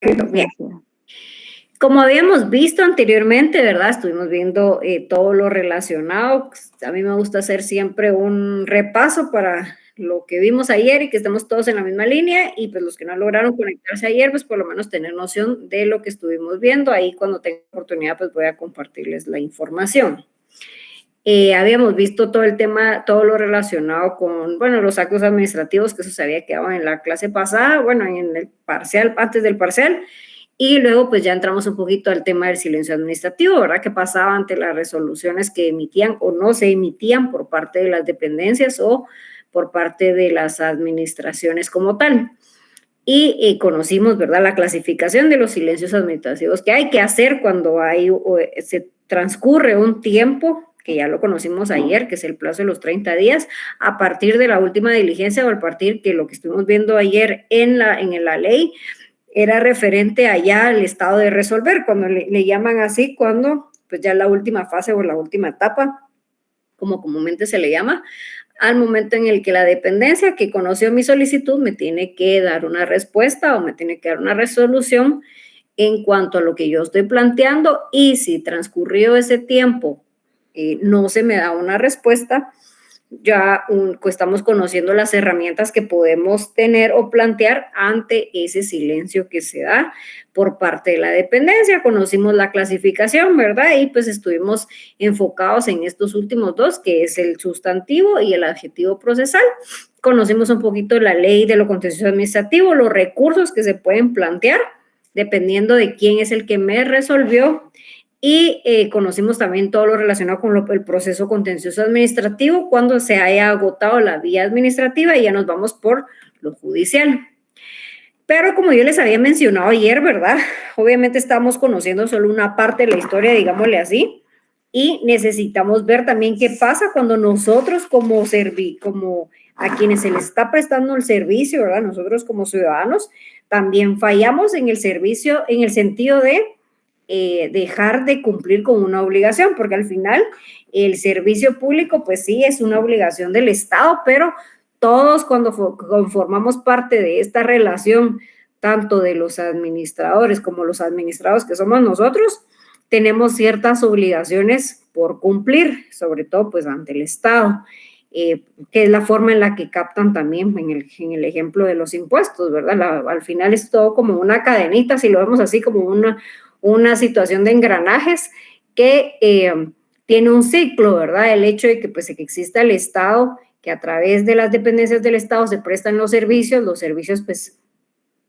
Bien, Gracias. como habíamos visto anteriormente, ¿verdad? Estuvimos viendo todo lo relacionado. A mí me gusta hacer siempre un repaso para lo que vimos ayer y que estemos todos en la misma línea y pues los que no lograron conectarse ayer, pues por lo menos tener noción de lo que estuvimos viendo. Ahí cuando tenga oportunidad, pues voy a compartirles la información. Habíamos visto todo el tema, todo lo relacionado con, bueno, los actos administrativos, que eso se había quedado en la clase pasada, bueno, en el parcial, antes del parcial, y luego pues ya entramos un poquito al tema del silencio administrativo, ¿verdad? ¿Qué pasaba ante las resoluciones que emitían o no se emitían por parte de las dependencias o por parte de las administraciones como tal? Y conocimos, ¿verdad?, la clasificación de los silencios administrativos que hay que hacer cuando hay, se transcurre un tiempo, que ya lo conocimos ayer, que es el plazo de los 30 días, a partir de la última diligencia o a partir que lo que estuvimos viendo ayer en la ley era referente allá al estado de resolver, cuando le llaman así, cuando pues ya la última fase o la última etapa, como comúnmente se le llama, al momento en el que la dependencia que conoció mi solicitud me tiene que dar una respuesta o me tiene que dar una resolución en cuanto a lo que yo estoy planteando, y si transcurrió ese tiempo no se me da una respuesta, ya estamos conociendo las herramientas que podemos tener o plantear ante ese silencio que se da por parte de la dependencia. Conocimos la clasificación, ¿verdad? Y pues estuvimos enfocados en estos últimos dos, que es el sustantivo y el adjetivo procesal. Conocimos un poquito la ley de lo contencioso administrativo, los recursos que se pueden plantear dependiendo de quién es el que me resolvió, y conocimos también todo lo relacionado con el proceso contencioso administrativo cuando se haya agotado la vía administrativa y ya nos vamos por lo judicial. Pero como yo les había mencionado ayer, ¿verdad? Obviamente estamos conociendo solo una parte de la historia, digámosle así, y necesitamos ver también qué pasa cuando nosotros como a quienes se les está prestando el servicio, ¿verdad? Nosotros como ciudadanos también fallamos en el servicio, en el sentido de dejar de cumplir con una obligación, porque al final el servicio público, pues sí, es una obligación del Estado, pero todos cuando conformamos parte de esta relación, tanto de los administradores como los administrados que somos nosotros, tenemos ciertas obligaciones por cumplir, sobre todo pues ante el Estado, que es la forma en la que captan también en el ejemplo de los impuestos, ¿verdad? Al final es todo como una cadenita, si lo vemos así, como una situación de engranajes que tiene un ciclo, ¿verdad? El hecho de que, pues, que exista el Estado, que a través de las dependencias del Estado se prestan los servicios pues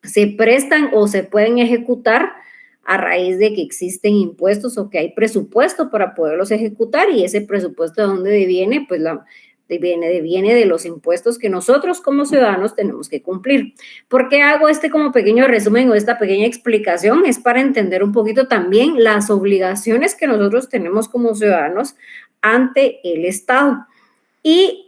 se prestan o se pueden ejecutar a raíz de que existen impuestos o que hay presupuesto para poderlos ejecutar, y ese presupuesto de dónde viene, pues viene de los impuestos que nosotros como ciudadanos tenemos que cumplir. ¿Por qué hago este como pequeño resumen o esta pequeña explicación? Es para entender un poquito también las obligaciones que nosotros tenemos como ciudadanos ante el Estado. ¿Y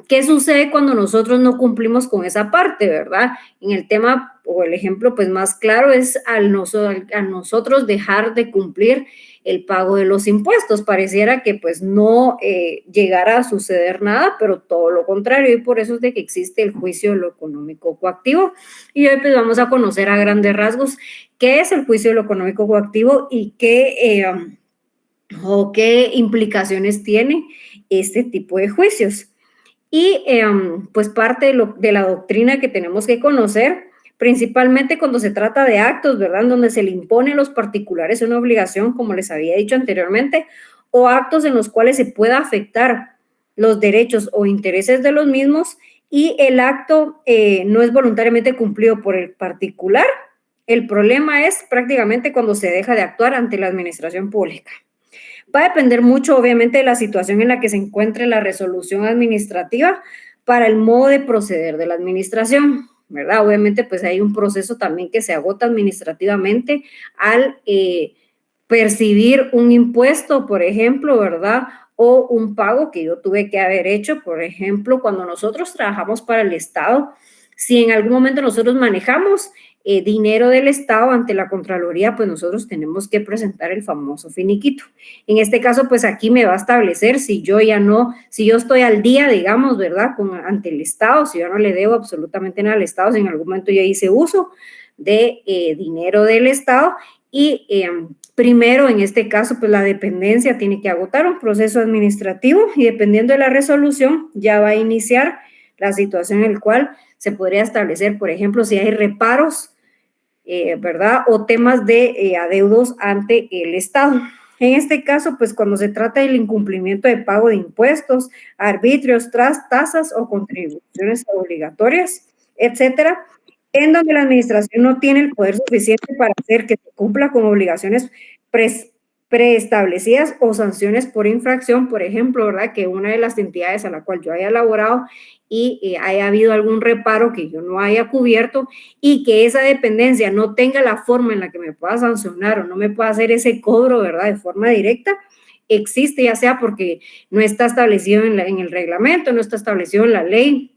qué sucede cuando nosotros no cumplimos con esa parte, verdad? En el tema o el ejemplo pues más claro es a nosotros dejar de cumplir el pago de los impuestos. Pareciera que pues no llegara a suceder nada, pero todo lo contrario, y por eso es de que existe el juicio de lo económico coactivo. Y hoy pues vamos a conocer a grandes rasgos qué es el juicio de lo económico coactivo y qué implicaciones tiene este tipo de juicios. Y pues parte de la doctrina que tenemos que conocer, principalmente cuando se trata de actos, ¿verdad?, en donde se le impone a los particulares una obligación, como les había dicho anteriormente, o actos en los cuales se pueda afectar los derechos o intereses de los mismos y el acto no es voluntariamente cumplido por el particular. El problema es prácticamente cuando se deja de actuar ante la administración pública. Va a depender mucho, obviamente, de la situación en la que se encuentre la resolución administrativa para el modo de proceder de la administración, ¿verdad? Obviamente, pues hay un proceso también que se agota administrativamente al percibir un impuesto, por ejemplo, ¿verdad? O un pago que yo tuve que haber hecho, por ejemplo, cuando nosotros trabajamos para el Estado, si en algún momento nosotros manejamos dinero del Estado ante la Contraloría, pues nosotros tenemos que presentar el famoso finiquito. En este caso, pues aquí me va a establecer si yo estoy al día, digamos, ¿verdad?, ante el Estado, si yo no le debo absolutamente nada al Estado, si en algún momento ya hice uso de dinero del Estado y primero, en este caso, pues la dependencia tiene que agotar un proceso administrativo y dependiendo de la resolución ya va a iniciar la situación en la cual se podría establecer, por ejemplo, si hay reparos, ¿verdad? O temas de adeudos ante el Estado. En este caso, pues cuando se trata del incumplimiento de pago de impuestos, arbitrios, tasas o contribuciones obligatorias, etcétera, en donde la administración no tiene el poder suficiente para hacer que se cumpla con obligaciones preestablecidas o sanciones por infracción, por ejemplo, ¿verdad? Que una de las entidades a la cual yo haya elaborado y haya habido algún reparo que yo no haya cubierto y que esa dependencia no tenga la forma en la que me pueda sancionar o no me pueda hacer ese cobro, ¿verdad? De forma directa, existe ya sea porque no está establecido en el reglamento, no está establecido en la ley.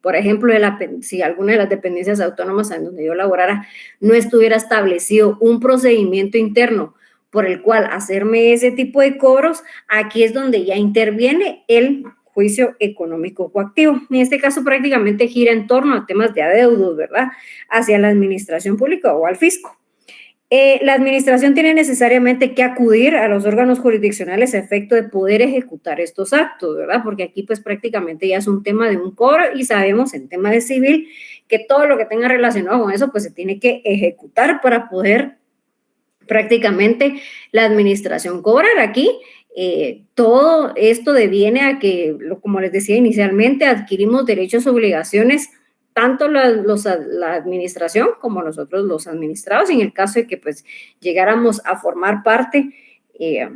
Por ejemplo, si alguna de las dependencias autónomas en donde yo laborara no estuviera establecido un procedimiento interno por el cual hacerme ese tipo de cobros, aquí es donde ya interviene el juicio económico coactivo. En este caso prácticamente gira en torno a temas de adeudos, ¿verdad? Hacia la administración pública o al fisco. La administración tiene necesariamente que acudir a los órganos jurisdiccionales a efecto de poder ejecutar estos actos, ¿verdad? Porque aquí pues prácticamente ya es un tema de un cobro y sabemos en tema de civil que todo lo que tenga relacionado con eso pues se tiene que ejecutar para poder prácticamente la administración cobrar. Aquí todo esto deviene a que, como les decía inicialmente, adquirimos derechos y obligaciones tanto la administración como nosotros los administrados, en el caso de que pues llegáramos a formar parte, que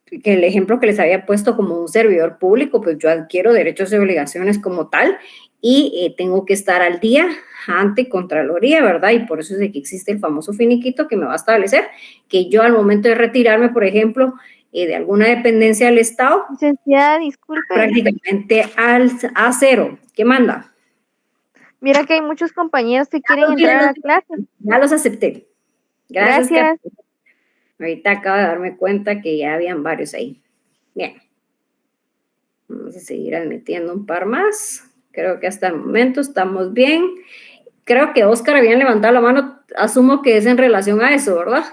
el ejemplo que les había puesto como un servidor público, pues yo adquiero derechos y obligaciones como tal y tengo que estar al día ante Contraloría, ¿verdad? Y por eso es de que existe el famoso finiquito que me va a establecer que yo al momento de retirarme, por ejemplo, de alguna dependencia del Estado, licenciada, disculpe, prácticamente a cero. ¿Qué manda? mira que hay muchos compañeros que quieren entrar a clase. Ya los acepté. Gracias. Ahorita acabo de darme cuenta que ya habían varios ahí. Bien. Vamos a seguir admitiendo un par más. Creo que hasta el momento estamos bien. Creo que Oscar había levantado la mano. Asumo que es en relación a eso, ¿verdad?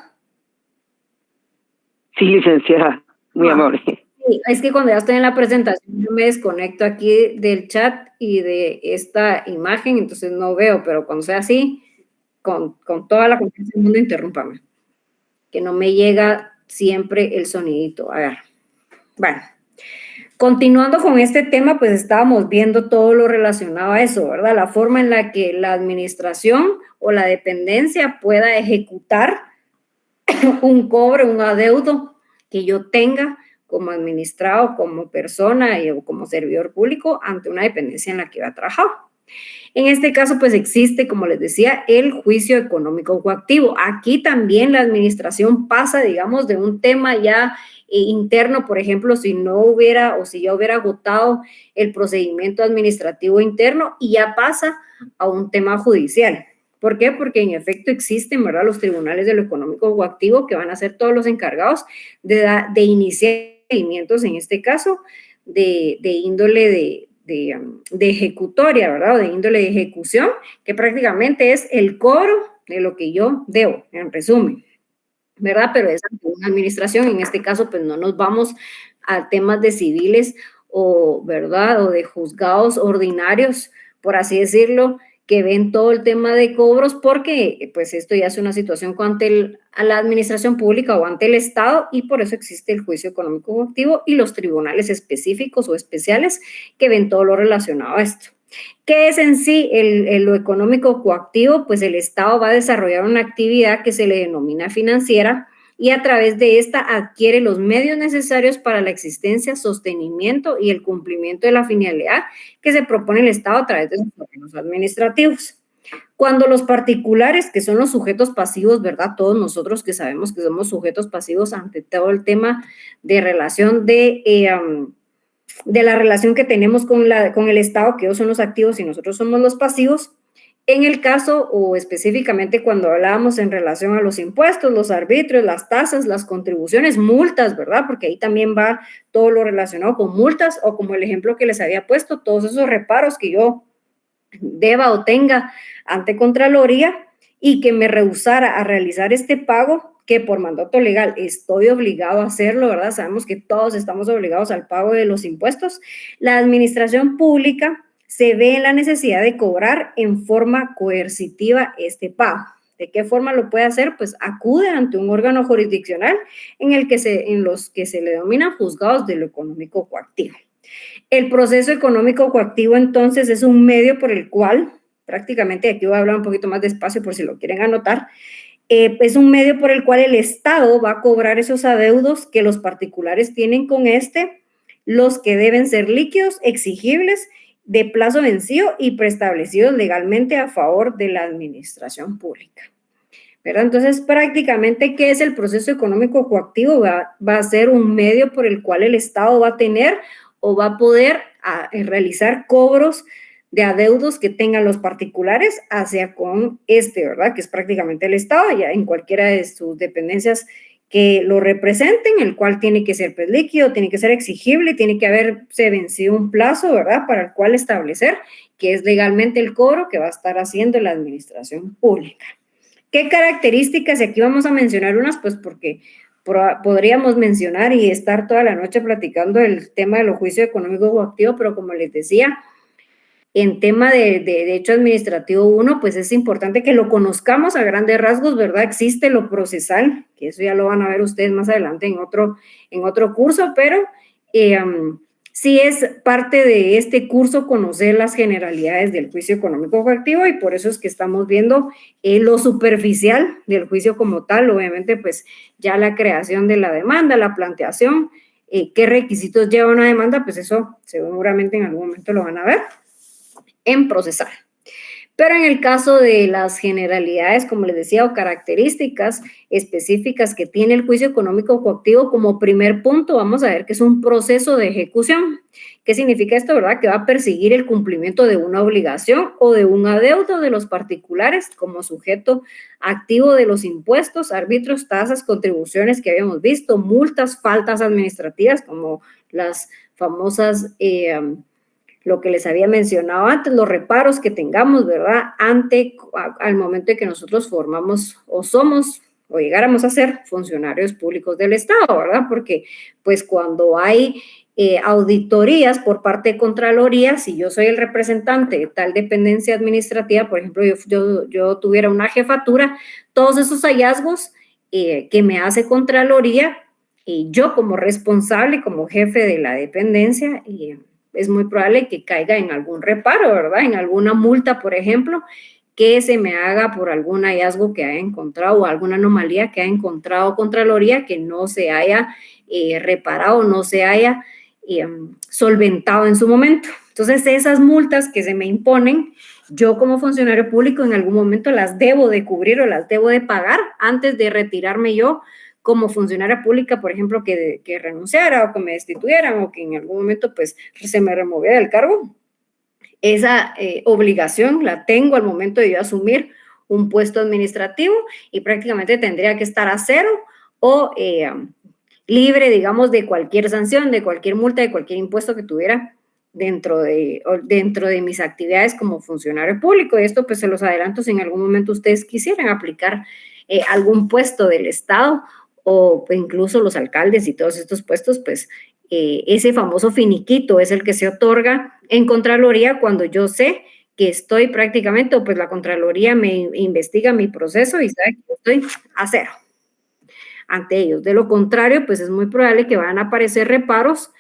Sí, licenciada. Muy amable. Sí, es que cuando ya estoy en la presentación yo me desconecto aquí del chat y de esta imagen, entonces no veo, pero cuando sea así, con toda la confianza del mundo, interrúmpame. Que no me llega siempre el sonidito. A ver. Bueno. Continuando con este tema, pues estábamos viendo todo lo relacionado a eso, ¿verdad? La forma en la que la administración o la dependencia pueda ejecutar un cobro, un adeudo que yo tenga como administrado, como persona o como servidor público ante una dependencia en la que va a trabajar. En este caso, pues existe, como les decía, el juicio económico coactivo. Aquí también la administración pasa, digamos, de un tema ya interno, por ejemplo, si no hubiera o si ya hubiera agotado el procedimiento administrativo interno y ya pasa a un tema judicial. ¿Por qué? Porque en efecto existen, ¿verdad?, los tribunales de lo económico coactivo que van a ser todos los encargados de iniciar procedimientos, en este caso, de índole de ejecutoria, ¿verdad? O de índole de ejecución, que prácticamente es el cobro de lo que yo debo, en resumen, ¿verdad? Pero es una administración, en este caso, pues no nos vamos a temas de civiles o, ¿verdad? O de juzgados ordinarios, por así decirlo, que ven todo el tema de cobros porque pues esto ya es una situación a la administración pública o ante el Estado y por eso existe el juicio económico coactivo y los tribunales específicos o especiales que ven todo lo relacionado a esto. ¿Qué es en sí lo económico coactivo? Pues el Estado va a desarrollar una actividad que se le denomina financiera y a través de esta adquiere los medios necesarios para la existencia, sostenimiento y el cumplimiento de la finalidad que se propone el Estado a través de sus órganos administrativos. Cuando los particulares, que son los sujetos pasivos, ¿verdad? Todos nosotros que sabemos que somos sujetos pasivos ante todo el tema de relación de la relación que tenemos con el Estado, que ellos son los activos y nosotros somos los pasivos. En el caso o específicamente cuando hablábamos en relación a los impuestos, los arbitrios, las tasas, las contribuciones, multas, ¿verdad? Porque ahí también va todo lo relacionado con multas o como el ejemplo que les había puesto, todos esos reparos que yo deba o tenga ante Contraloría, y que me rehusara a realizar este pago, que por mandato legal estoy obligado a hacerlo, ¿verdad? Sabemos que todos estamos obligados al pago de los impuestos. La administración pública se ve en la necesidad de cobrar en forma coercitiva este pago. ¿De qué forma lo puede hacer? Pues acude ante un órgano jurisdiccional en los que se le denominan juzgados de lo económico coactivo. El proceso económico coactivo, entonces, es un medio por el cual, prácticamente, aquí voy a hablar un poquito más despacio por si lo quieren anotar, es un medio por el cual el Estado va a cobrar esos adeudos que los particulares tienen con los que deben ser líquidos, exigibles, de plazo vencido y preestablecidos legalmente a favor de la administración pública. ¿Verdad? Entonces, prácticamente, ¿qué es el proceso económico coactivo? Va a ser un medio por el cual el Estado va a tener o va a poder realizar cobros de adeudos que tengan los particulares hacia con ¿verdad? Que es prácticamente el Estado, ya en cualquiera de sus dependencias que lo representen, el cual tiene que ser pues, líquido, tiene que ser exigible, tiene que haberse vencido un plazo, ¿verdad? Para el cual establecer que es legalmente el cobro que va a estar haciendo la administración pública. ¿Qué características? Y aquí vamos a mencionar unas, pues porque podríamos mencionar y estar toda la noche platicando el tema de los juicios económicos coactivos, pero como les decía, en tema de derecho administrativo 1, pues es importante que lo conozcamos a grandes rasgos, ¿verdad? Existe lo procesal, que eso ya lo van a ver ustedes más adelante en otro curso, pero sí es parte de este curso conocer las generalidades del juicio económico coactivo y por eso es que estamos viendo lo superficial del juicio como tal, obviamente pues ya la creación de la demanda, la planteación, qué requisitos lleva una demanda, pues eso seguramente en algún momento lo van a ver en procesal. Pero en el caso de las generalidades, como les decía, o características específicas que tiene el juicio económico coactivo, como primer punto, vamos a ver que es un proceso de ejecución. ¿Qué significa esto, verdad? Que va a perseguir el cumplimiento de una obligación o de un adeudo de los particulares como sujeto activo de los impuestos, árbitros, tasas, contribuciones que habíamos visto, multas, faltas administrativas, como las famosas lo que les había mencionado antes, los reparos que tengamos, ¿verdad? Al momento de que nosotros formamos o somos o llegáramos a ser funcionarios públicos del Estado, ¿verdad? Porque pues cuando hay auditorías por parte de Contraloría, si yo soy el representante de tal dependencia administrativa, por ejemplo, yo tuviera una jefatura, todos esos hallazgos que me hace Contraloría, yo como responsable, como jefe de la dependencia, es muy probable que caiga en algún reparo, ¿verdad? En alguna multa, por ejemplo, que se me haga por algún hallazgo que haya encontrado o alguna anomalía que haya encontrado Contraloría que no se haya reparado, no se haya solventado en su momento. Entonces, esas multas que se me imponen, yo como funcionario público en algún momento las debo de cubrir o las debo de pagar antes de retirarme yo como funcionaria pública, por ejemplo, que renunciara o que me destituyeran o que en algún momento pues se me removiera del cargo. Esa obligación la tengo al momento de yo asumir un puesto administrativo y prácticamente tendría que estar a cero o libre, digamos, de cualquier sanción, de cualquier multa, de cualquier impuesto que tuviera dentro de mis actividades como funcionario público. Y esto pues se los adelanto si en algún momento ustedes quisieran aplicar algún puesto del Estado o incluso los alcaldes y todos estos puestos, pues ese famoso finiquito es el que se otorga en Contraloría cuando yo sé que estoy prácticamente, o pues la Contraloría me investiga mi proceso y sabe que estoy a cero ante ellos. De lo contrario, pues es muy probable que van a aparecer reparos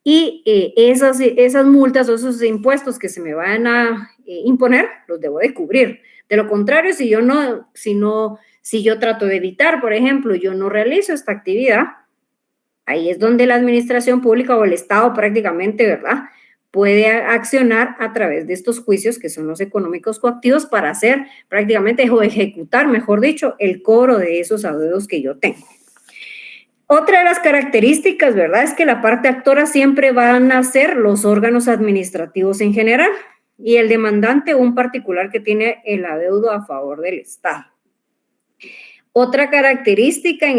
y esas multas o esos impuestos que se me van a imponer, los debo de cubrir. De lo contrario, si yo trato de evitar, por ejemplo, yo no realizo esta actividad, ahí es donde la administración pública o el Estado prácticamente, ¿verdad?, puede accionar a través de estos juicios que son los económicos coactivos para hacer prácticamente o ejecutar, mejor dicho, el cobro de esos adeudos que yo tengo. Otra de las características, ¿verdad?, es que la parte actora siempre van a ser los órganos administrativos en general y el demandante un particular que tiene el adeudo a favor del Estado. Otra característica en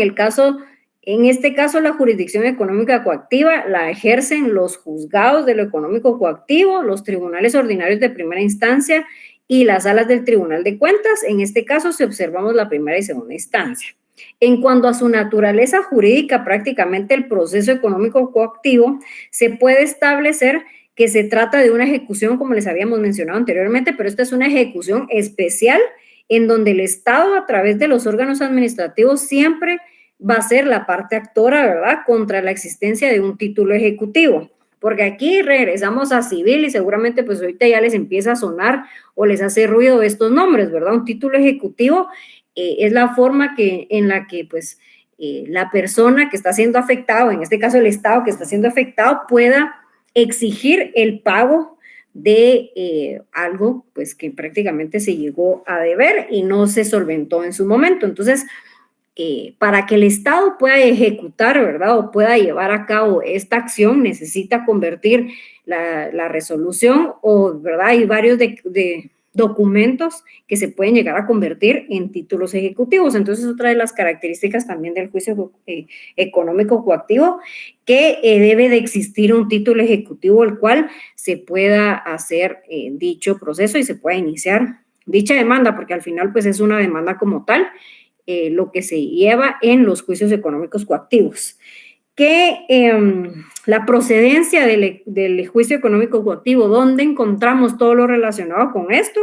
este caso la jurisdicción económica coactiva la ejercen los juzgados de lo económico coactivo, los tribunales ordinarios de primera instancia y las salas del Tribunal de Cuentas, en este caso si observamos la primera y segunda instancia. En cuanto a su naturaleza jurídica, prácticamente el proceso económico coactivo se puede establecer que se trata de una ejecución, como les habíamos mencionado anteriormente, pero esta es una ejecución especial en donde el Estado, a través de los órganos administrativos, siempre va a ser la parte actora, ¿verdad?, contra la existencia de un título ejecutivo. Porque aquí regresamos a civil y seguramente pues ahorita ya les empieza a sonar o les hace ruido estos nombres, ¿verdad? Un título ejecutivo es la forma en la que pues la persona que está siendo afectada, en este caso el Estado que está siendo afectado, pueda exigir el pago de algo pues que prácticamente se llegó a deber y no se solventó en su momento. Entonces, para que el Estado pueda ejecutar, ¿verdad?, o pueda llevar a cabo esta acción, necesita convertir la resolución o, ¿verdad?, hay varios de documentos que se pueden llegar a convertir en títulos ejecutivos. Entonces, otra de las características también del juicio económico coactivo, que debe de existir un título ejecutivo el cual se pueda hacer dicho proceso y se pueda iniciar dicha demanda, porque al final pues es una demanda como tal, lo que se lleva en los juicios económicos coactivos. Que la procedencia del juicio económico coactivo, ¿dónde encontramos todo lo relacionado con esto?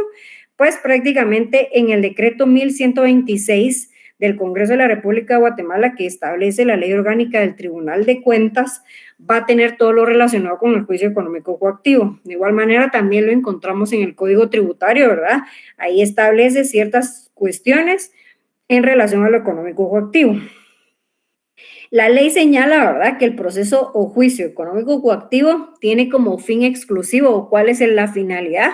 Pues prácticamente en el decreto 1126 del Congreso de la República de Guatemala, que establece la ley orgánica del Tribunal de Cuentas, va a tener todo lo relacionado con el juicio económico coactivo. De igual manera, también lo encontramos en el Código Tributario, ¿verdad? Ahí establece ciertas cuestiones en relación a lo económico coactivo. La ley señala, ¿verdad?, que el proceso o juicio económico coactivo tiene como fin exclusivo, o cuál es la finalidad,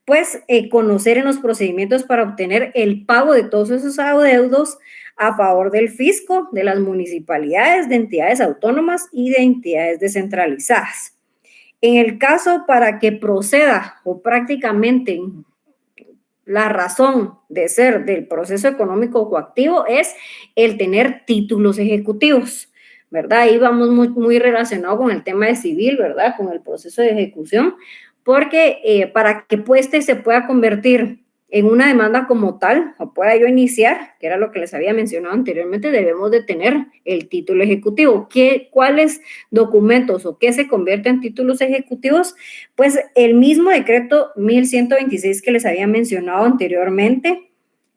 pues conocer en los procedimientos para obtener el pago de todos esos adeudos a favor del fisco, de las municipalidades, de entidades autónomas y de entidades descentralizadas. En el caso para que proceda o prácticamente la razón de ser del proceso económico coactivo es el tener títulos ejecutivos, ¿verdad? Ahí vamos muy relacionado con el tema de civil, ¿verdad? Con el proceso de ejecución, porque para que este se pueda convertir en una demanda como tal, o pueda yo iniciar, que era lo que les había mencionado anteriormente, debemos de tener el título ejecutivo. ¿Cuáles documentos o qué se convierte en títulos ejecutivos? Pues el mismo decreto 1126 que les había mencionado anteriormente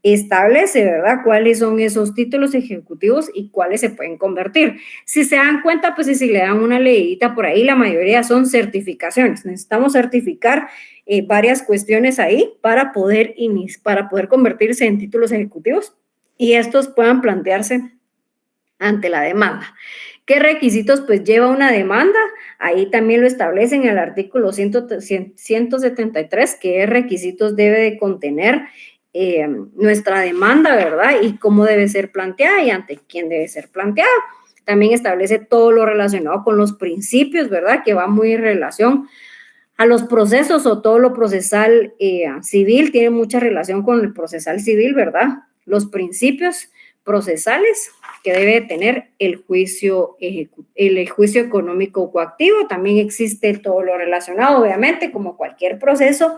establece, ¿verdad?, cuáles son esos títulos ejecutivos y cuáles se pueden convertir. Si se dan cuenta, pues si le dan una leidita por ahí, la mayoría son certificaciones. Necesitamos certificar varias cuestiones ahí para poder convertirse en títulos ejecutivos y estos puedan plantearse ante la demanda. ¿Qué requisitos pues lleva una demanda? Ahí también lo establece en el artículo 173, qué requisitos debe de contener nuestra demanda, ¿verdad? Y cómo debe ser planteada y ante quién debe ser planteada. También establece todo lo relacionado con los principios, ¿verdad?, que va muy en relación a los procesos, o todo lo procesal civil tiene mucha relación con el procesal civil, ¿verdad? Los principios procesales que debe tener el juicio económico coactivo. También existe todo lo relacionado, obviamente, como cualquier proceso,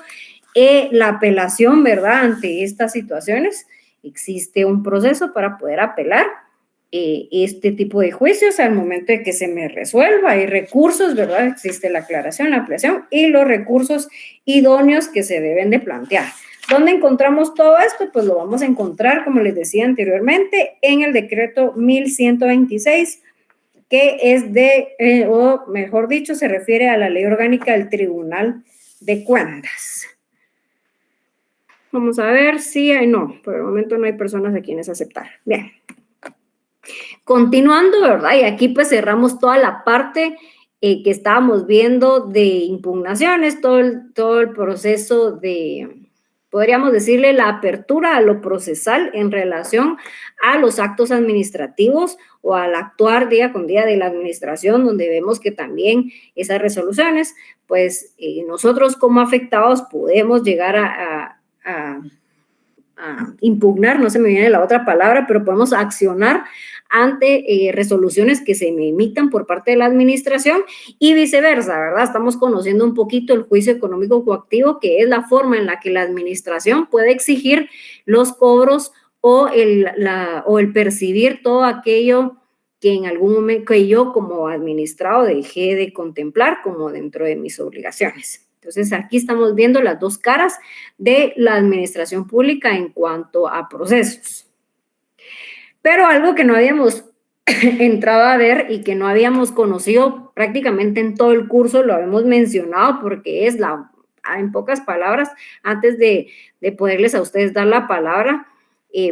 la apelación, ¿verdad? Ante estas situaciones existe un proceso para poder apelar este tipo de juicios al momento de que se me resuelva. Hay recursos, ¿verdad? Existe la aclaración, la apelación y los recursos idóneos que se deben de plantear. ¿Dónde encontramos todo esto? Pues lo vamos a encontrar, como les decía anteriormente, en el decreto 1126, que es o mejor dicho, se refiere a la ley orgánica del Tribunal de Cuentas. Vamos a ver si hay, no, por el momento no hay personas a quienes aceptar. Bien. Continuando, ¿verdad? Y aquí pues cerramos toda la parte que estábamos viendo de impugnaciones, todo el proceso de, podríamos decirle, la apertura a lo procesal en relación a los actos administrativos o al actuar día con día de la administración, donde vemos que también esas resoluciones, pues nosotros como afectados podemos llegar a impugnar, no se me viene la otra palabra, pero podemos accionar ante resoluciones que se me emitan por parte de la administración y viceversa, ¿verdad? Estamos conociendo un poquito el juicio económico coactivo, que es la forma en la que la administración puede exigir los cobros o el percibir todo aquello que en algún momento que yo como administrado dejé de contemplar como dentro de mis obligaciones. Entonces, aquí estamos viendo las dos caras de la administración pública en cuanto a procesos. Pero algo que no habíamos entrado a ver y que no habíamos conocido prácticamente en todo el curso, lo habíamos mencionado porque es en pocas palabras, antes de poderles a ustedes dar la palabra,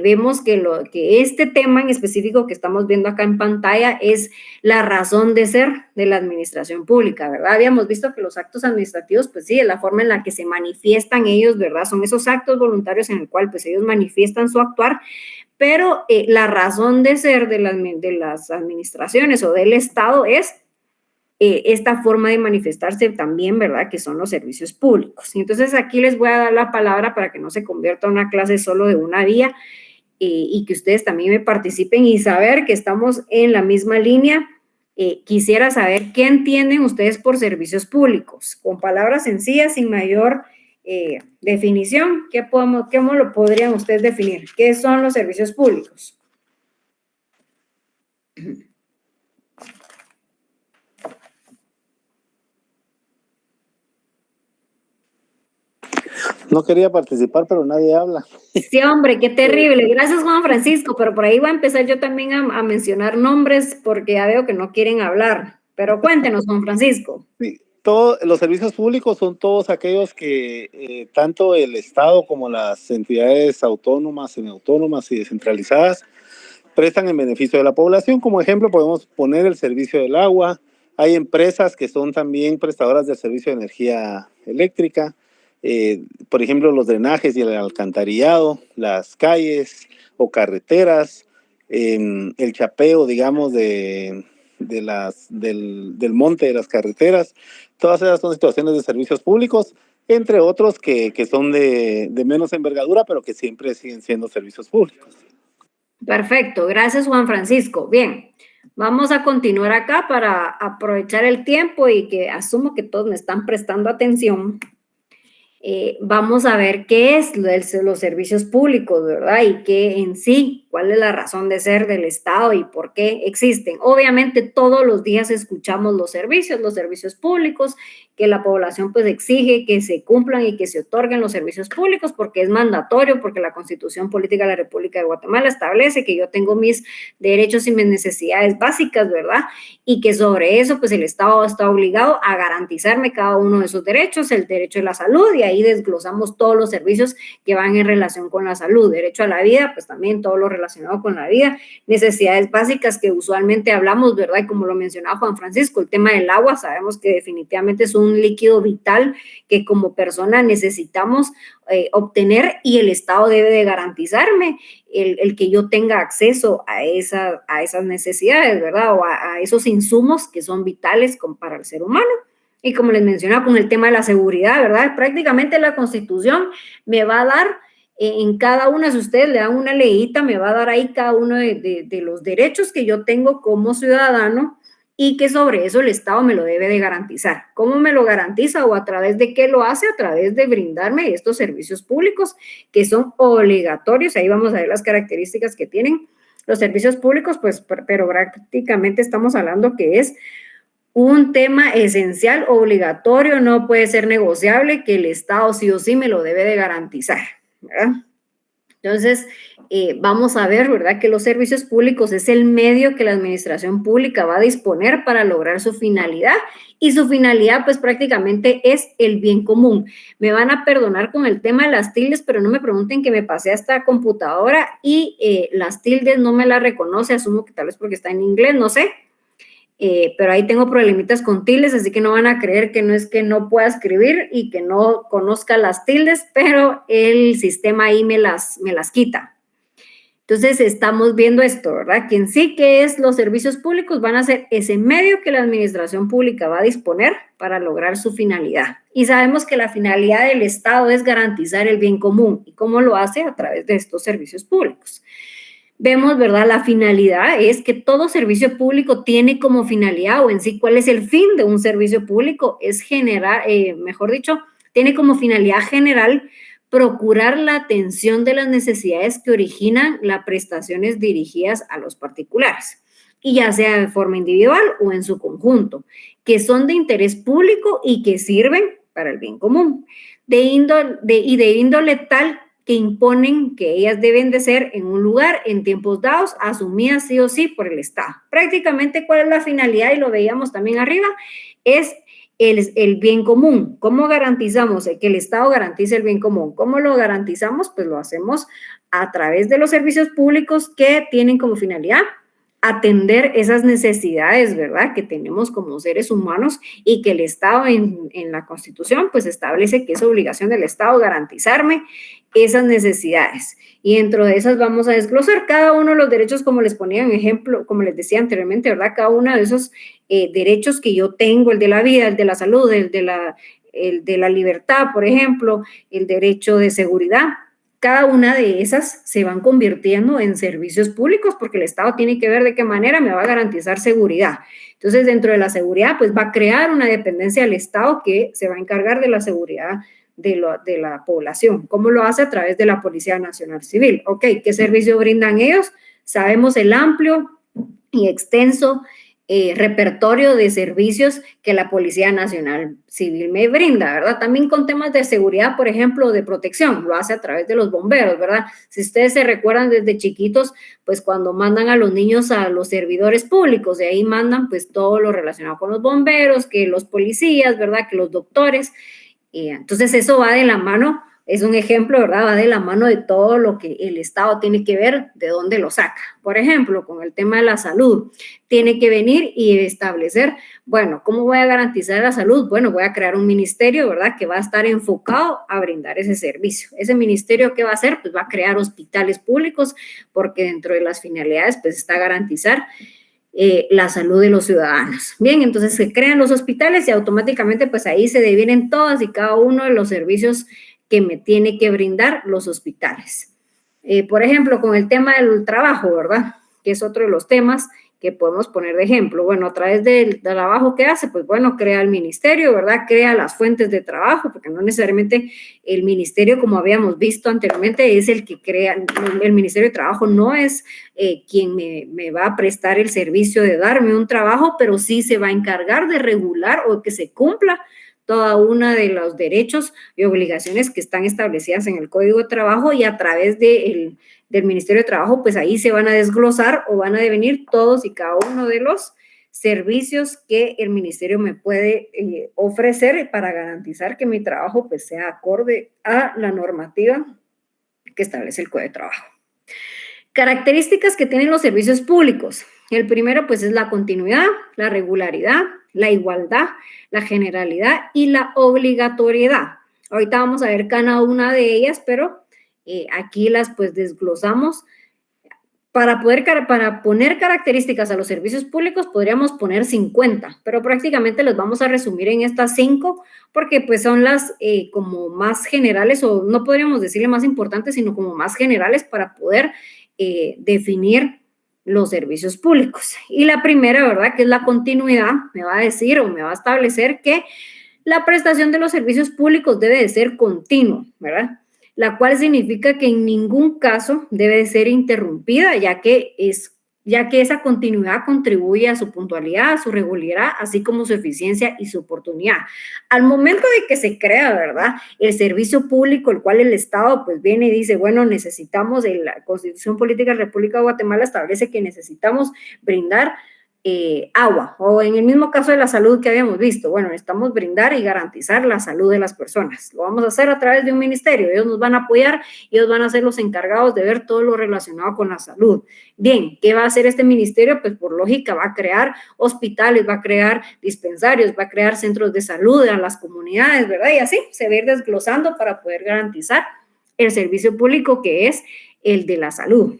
vemos que este tema en específico que estamos viendo acá en pantalla es la razón de ser de la administración pública, ¿verdad? Habíamos visto que los actos administrativos, pues sí, es la forma en la que se manifiestan ellos, ¿verdad? Son esos actos voluntarios en el cual pues ellos manifiestan su actuar, pero la razón de ser de las administraciones o del Estado es esta forma de manifestarse también, ¿verdad? Que son los servicios públicos. Y entonces aquí les voy a dar la palabra para que no se convierta en una clase solo de una vía y que ustedes también me participen y saber que estamos en la misma línea. Quisiera saber qué entienden ustedes por servicios públicos, con palabras sencillas, sin mayor definición. ¿Cómo lo podrían ustedes definir? ¿Qué son los servicios públicos? No quería participar, pero nadie habla. Sí, hombre, qué terrible. Gracias, Juan Francisco, pero por ahí voy a empezar yo también a mencionar nombres porque ya veo que no quieren hablar. Pero cuéntenos, Juan Francisco. Sí, los servicios públicos son todos aquellos que tanto el Estado como las entidades autónomas, semiautónomas y descentralizadas prestan en beneficio de la población. Como ejemplo, podemos poner el servicio del agua. Hay empresas que son también prestadoras del servicio de energía eléctrica. Por ejemplo, los drenajes y el alcantarillado, las calles o carreteras, el chapeo, digamos, del monte de las carreteras. Todas esas son situaciones de servicios públicos, entre otros que son de menos envergadura, pero que siempre siguen siendo servicios públicos. Perfecto, gracias, Juan Francisco. Bien, vamos a continuar acá para aprovechar el tiempo y que asumo que todos me están prestando atención. Vamos a ver qué es los servicios públicos, ¿verdad? Y qué en sí, cuál es la razón de ser del Estado y por qué existen. Obviamente todos los días escuchamos los servicios públicos, que la población pues exige que se cumplan y que se otorguen los servicios públicos porque es mandatorio, porque la Constitución Política de la República de Guatemala establece que yo tengo mis derechos y mis necesidades básicas, ¿verdad? Y que sobre eso pues el Estado está obligado a garantizarme cada uno de esos derechos, el derecho a la salud, y ahí desglosamos todos los servicios que van en relación con la salud, derecho a la vida, pues también todo lo relacionado con la vida, necesidades básicas que usualmente hablamos, ¿verdad? Y como lo mencionaba Juan Francisco, el tema del agua, sabemos que definitivamente es un líquido vital que como persona necesitamos obtener y el Estado debe de garantizarme el que yo tenga acceso a esas necesidades, ¿verdad? O a esos insumos que son vitales para el ser humano. Y como les mencionaba con el tema de la seguridad, ¿verdad? Prácticamente la Constitución me va a dar en cada una, si ustedes le dan una leyita, me va a dar ahí cada uno de los derechos que yo tengo como ciudadano y que sobre eso el Estado me lo debe de garantizar. ¿Cómo me lo garantiza o a través de qué lo hace? A través de brindarme estos servicios públicos que son obligatorios. Ahí vamos a ver las características que tienen los servicios públicos, pues, pero prácticamente estamos hablando que es un tema esencial, obligatorio, no puede ser negociable, que el Estado sí o sí me lo debe de garantizar, ¿verdad? Entonces, vamos a ver, ¿verdad? Que los servicios públicos es el medio que la administración pública va a disponer para lograr su finalidad y su finalidad pues prácticamente es el bien común. Me van a perdonar con el tema de las tildes, pero no me pregunten que me pasé a esta computadora y las tildes no me las reconoce, asumo que tal vez porque está en inglés, no sé. Pero ahí tengo problemitas con tildes, así que no van a creer que no es que no pueda escribir y que no conozca las tildes, pero el sistema ahí me las quita. Entonces, estamos viendo esto, ¿verdad? Que en sí, ¿qué es los servicios públicos? Van a ser ese medio que la administración pública va a disponer para lograr su finalidad. Y sabemos que la finalidad del Estado es garantizar el bien común. ¿Y cómo lo hace? A través de estos servicios públicos. Vemos, ¿verdad? La finalidad es que todo servicio público tiene como finalidad, o en sí, ¿cuál es el fin de un servicio público? Es generar, mejor dicho, tiene como finalidad general procurar la atención de las necesidades que originan las prestaciones dirigidas a los particulares, y ya sea de forma individual o en su conjunto, que son de interés público y que sirven para el bien común, de índole tal que imponen que ellas deben de ser en un lugar, en tiempos dados, asumidas sí o sí por el Estado. Prácticamente, ¿cuál es la finalidad? Y lo veíamos también arriba, es el bien común. ¿Cómo garantizamos que el Estado garantice el bien común? ¿Cómo lo garantizamos? Pues lo hacemos a través de los servicios públicos que tienen como finalidad atender esas necesidades, ¿verdad?, que tenemos como seres humanos, y que el Estado en la Constitución pues establece que es obligación del Estado garantizarme esas necesidades. Y dentro de esas vamos a desglosar cada uno de los derechos, como les ponía en ejemplo, como les decía anteriormente, ¿verdad? Cada uno de esos derechos que yo tengo, el de la vida, el de la salud, el de la libertad, por ejemplo, el derecho de seguridad. Cada una de esas se van convirtiendo en servicios públicos porque el Estado tiene que ver de qué manera me va a garantizar seguridad. Entonces, dentro de la seguridad, pues va a crear una dependencia del Estado que se va a encargar de la seguridad de la población. ¿Cómo lo hace? A través de la Policía Nacional Civil. Ok, ¿qué servicio brindan ellos? Sabemos el amplio y extenso repertorio de servicios que la Policía Nacional Civil me brinda, ¿verdad? También con temas de seguridad, por ejemplo, de protección, lo hace a través de los bomberos, ¿verdad? Si ustedes se recuerdan desde chiquitos, pues cuando mandan a los niños a los servidores públicos, de ahí mandan pues todo lo relacionado con los bomberos, que los policías, ¿verdad? Que los doctores. Entonces eso va de la mano, es un ejemplo, ¿verdad? Va de la mano de todo lo que el Estado tiene que ver, de dónde lo saca. Por ejemplo, con el tema de la salud, tiene que venir y establecer, bueno, ¿cómo voy a garantizar la salud? Bueno, voy a crear un ministerio, ¿verdad? Que va a estar enfocado a brindar ese servicio. Ese ministerio, ¿qué va a hacer? Pues va a crear hospitales públicos, porque dentro de las finalidades, pues está garantizar la salud de los ciudadanos. Bien, entonces se crean los hospitales y automáticamente pues ahí se devienen todas y cada uno de los servicios que me tiene que brindar los hospitales. Por ejemplo, con el tema del trabajo, ¿verdad? Que es otro de los temas que podemos poner de ejemplo. Bueno, a través del trabajo que hace, pues bueno, crea el ministerio, ¿verdad? Crea las fuentes de trabajo, porque no necesariamente el ministerio, como habíamos visto anteriormente, es el que crea, el Ministerio de Trabajo no es quien me va a prestar el servicio de darme un trabajo, pero sí se va a encargar de regular o que se cumpla toda una de los derechos y obligaciones que están establecidas en el Código de Trabajo, y a través del Ministerio de Trabajo, pues ahí se van a desglosar o van a devenir todos y cada uno de los servicios que el ministerio me puede ofrecer para garantizar que mi trabajo pues sea acorde a la normativa que establece el Código de Trabajo. Características que tienen los servicios públicos. El primero pues es la continuidad, la regularidad, la igualdad, la generalidad y la obligatoriedad. Ahorita vamos a ver cada una de ellas, pero aquí las pues desglosamos. Para poner características a los servicios públicos podríamos poner 50, pero prácticamente los vamos a resumir en estas 5 porque pues son las como más generales, o no podríamos decirle más importantes, sino como más generales para poder definir los servicios públicos. Y la primera, ¿verdad?, que es la continuidad, me va a decir o me va a establecer que la prestación de los servicios públicos debe de ser continuo, ¿verdad?, la cual significa que en ningún caso debe de ser interrumpida, ya que esa continuidad contribuye a su puntualidad, a su regularidad, así como su eficiencia y su oportunidad. Al momento de que se crea, ¿verdad?, el servicio público, el cual el Estado pues viene y dice, bueno, necesitamos, la Constitución Política de la República de Guatemala establece que necesitamos brindar agua, o en el mismo caso de la salud que habíamos visto, bueno, necesitamos brindar y garantizar la salud de las personas. Lo vamos a hacer a través de un ministerio, ellos nos van a apoyar, ellos van a ser los encargados de ver todo lo relacionado con la salud. Bien, ¿qué va a hacer este ministerio? Pues por lógica va a crear hospitales, va a crear dispensarios, va a crear centros de salud a las comunidades, ¿verdad? Y así se va a ir desglosando para poder garantizar el servicio público que es el de la salud.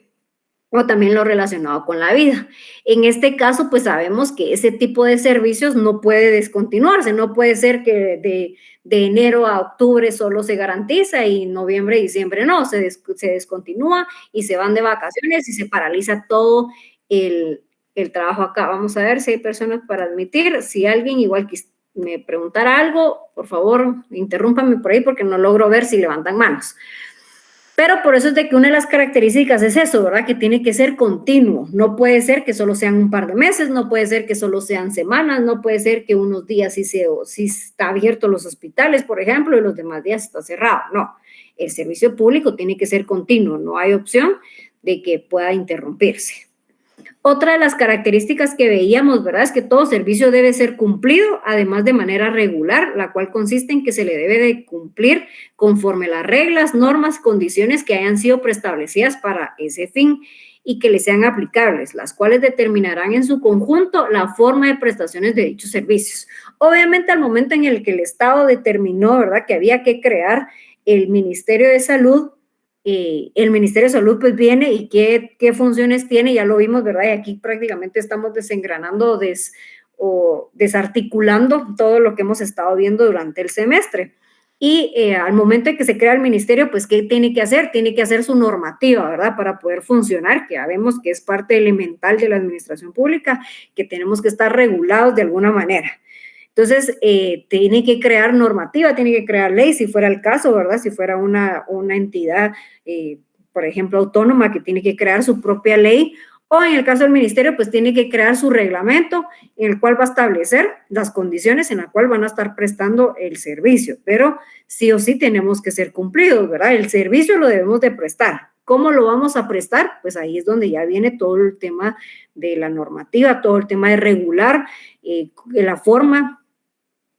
o también lo relacionado con la vida. En este caso, pues sabemos que ese tipo de servicios no puede descontinuarse, no puede ser que de enero a octubre solo se garantiza y noviembre y diciembre no, se descontinúa y se van de vacaciones y se paraliza todo el trabajo acá. Vamos a ver si hay personas para admitir. Si alguien igual me preguntara algo, por favor, interrúmpame por ahí porque no logro ver si levantan manos. Pero por eso es de que una de las características es eso, ¿verdad? Que tiene que ser continuo. No puede ser que solo sean un par de meses, no puede ser que solo sean semanas, no puede ser que unos días sí está abierto los hospitales, por ejemplo, y los demás días está cerrado. No, el servicio público tiene que ser continuo, no hay opción de que pueda interrumpirse. Otra de las características que veíamos, ¿verdad? Es que todo servicio debe ser cumplido, además de manera regular, la cual consiste en que se le debe de cumplir conforme las reglas, normas, condiciones que hayan sido preestablecidas para ese fin y que le sean aplicables, las cuales determinarán en su conjunto la forma de prestaciones de dichos servicios. Obviamente, al momento en el que el Estado determinó, ¿verdad?, que había que crear el Ministerio de Salud, el Ministerio de Salud pues viene y qué funciones tiene, ya lo vimos, ¿verdad? Y aquí prácticamente estamos desengranando o desarticulando todo lo que hemos estado viendo durante el semestre. Y al momento en que se crea el ministerio, pues, ¿qué tiene que hacer? Tiene que hacer su normativa, ¿verdad? Para poder funcionar, que ya vemos que es parte elemental de la administración pública, que tenemos que estar regulados de alguna manera. Entonces, tiene que crear normativa, tiene que crear ley, si fuera el caso, ¿verdad? Si fuera una entidad, por ejemplo, autónoma, que tiene que crear su propia ley, o en el caso del ministerio, pues tiene que crear su reglamento en el cual va a establecer las condiciones en las cuales van a estar prestando el servicio, pero sí o sí tenemos que ser cumplidos, ¿verdad? El servicio lo debemos de prestar. ¿Cómo lo vamos a prestar? Pues ahí es donde ya viene todo el tema de la normativa, todo el tema de regular, la forma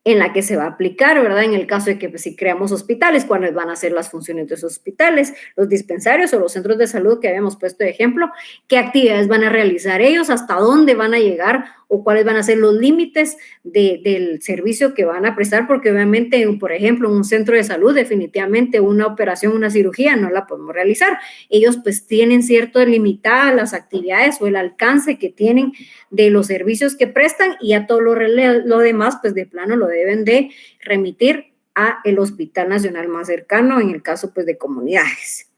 en la que se va a aplicar, ¿verdad? En el caso de que pues, si creamos hospitales, cuáles van a ser las funciones de esos hospitales, los dispensarios o los centros de salud que habíamos puesto de ejemplo, qué actividades van a realizar ellos, hasta dónde van a llegar o cuáles van a ser los límites del servicio que van a prestar, porque obviamente, por ejemplo, en un centro de salud, definitivamente una operación, una cirugía no la podemos realizar. Ellos pues tienen cierto limitadas las actividades o el alcance que tienen de los servicios que prestan y a todo lo demás pues de plano lo deben de remitir a el Hospital Nacional más cercano, en el caso pues de comunidades.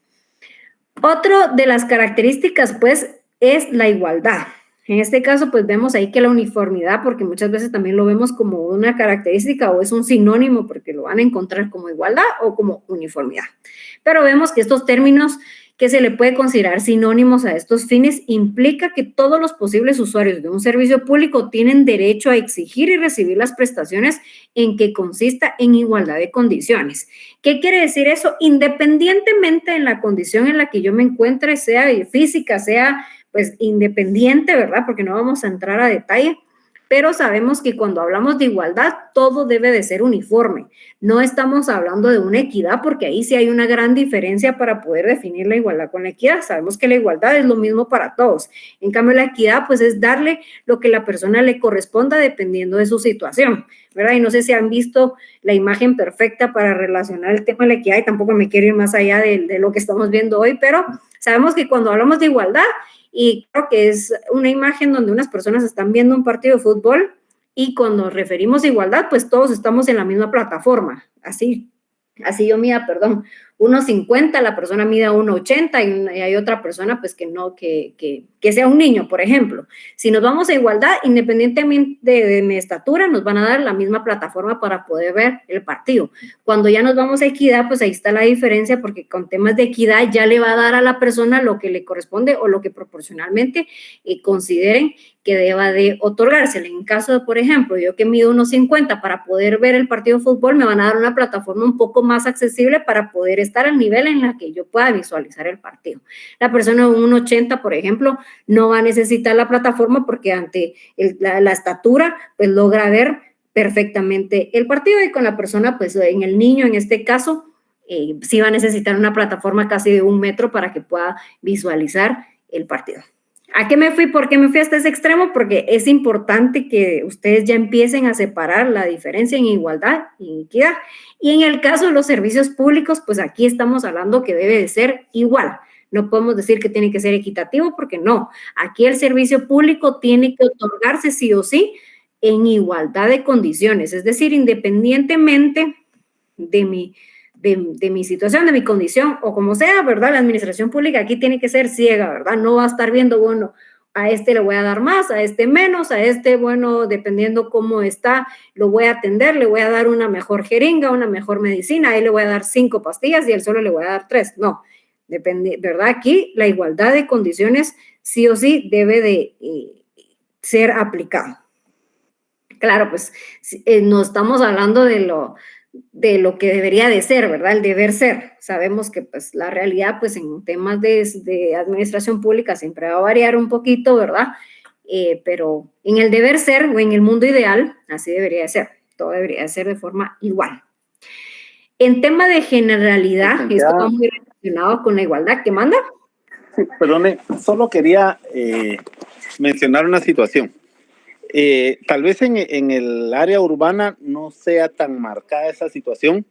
Otro de las características pues es la igualdad. En este caso, pues vemos ahí que la uniformidad, porque muchas veces también lo vemos como una característica o es un sinónimo porque lo van a encontrar como igualdad o como uniformidad. Pero vemos que estos términos que se le puede considerar sinónimos a estos fines implica que todos los posibles usuarios de un servicio público tienen derecho a exigir y recibir las prestaciones en que consista en igualdad de condiciones. ¿Qué quiere decir eso? Independientemente de la condición en la que yo me encuentre, sea física, sea pues independiente, ¿verdad? Porque no vamos a entrar a detalle, pero sabemos que cuando hablamos de igualdad, todo debe de ser uniforme. No estamos hablando de una equidad, porque ahí sí hay una gran diferencia para poder definir la igualdad con la equidad. Sabemos que la igualdad es lo mismo para todos. En cambio, la equidad, pues, es darle lo que la persona le corresponda dependiendo de su situación, ¿verdad? Y no sé si han visto la imagen perfecta para relacionar el tema de la equidad, y tampoco me quiero ir más allá de lo que estamos viendo hoy, pero sabemos que cuando hablamos de igualdad, y creo que es una imagen donde unas personas están viendo un partido de fútbol y cuando nos referimos a igualdad, pues todos estamos en la misma plataforma. Así yo mida, 1.50, la persona mida 1.80 y hay otra persona pues que no, que sea un niño, por ejemplo. Si nos vamos a igualdad, independientemente de mi estatura, nos van a dar la misma plataforma para poder ver el partido. Cuando ya nos vamos a equidad, pues ahí está la diferencia, porque con temas de equidad ya le va a dar a la persona lo que le corresponde o lo que proporcionalmente consideren que deba de otorgársele. En caso de, por ejemplo, yo que mido 1.50 para poder ver el partido de fútbol, me van a dar una plataforma un poco más accesible para poder estar al nivel en la que yo pueda visualizar el partido. La persona de 1.80, por ejemplo, no va a necesitar la plataforma porque ante la estatura, pues logra ver perfectamente el partido, y con la persona, pues en el niño, en este caso, sí va a necesitar una plataforma casi de 1 metro para que pueda visualizar el partido. ¿A qué me fui? ¿Por qué me fui hasta ese extremo? Porque es importante que ustedes ya empiecen a separar la diferencia en igualdad y equidad. Y en el caso de los servicios públicos, pues aquí estamos hablando que debe de ser igual. no podemos decir que tiene que ser equitativo porque no. Aquí el servicio público tiene que otorgarse sí o sí en igualdad de condiciones, es decir, independientemente de mi situación, de mi condición, o como sea, ¿verdad? La administración pública aquí tiene que ser ciega, ¿verdad? No va a estar viendo, bueno, a este le voy a dar más, a este menos, a este, bueno, dependiendo cómo está, lo voy a atender, le voy a dar una mejor jeringa, una mejor medicina, a él le voy a dar 5 pastillas y a él solo le voy a dar 3. No, depende, ¿verdad? Aquí la igualdad de condiciones sí o sí debe de ser aplicada. Claro, pues no estamos hablando de lo que debería de ser, ¿verdad? El deber ser. Sabemos que pues la realidad pues en temas de administración pública siempre va a variar un poquito, ¿verdad? Pero en el deber ser o en el mundo ideal, así debería de ser. Todo debería de ser de forma igual. En tema de generalidad, esto va muy relacionado con la igualdad. ¿Qué manda? Sí, perdone, solo quería mencionar una situación. Tal vez en el área urbana no sea tan marcada esa situación.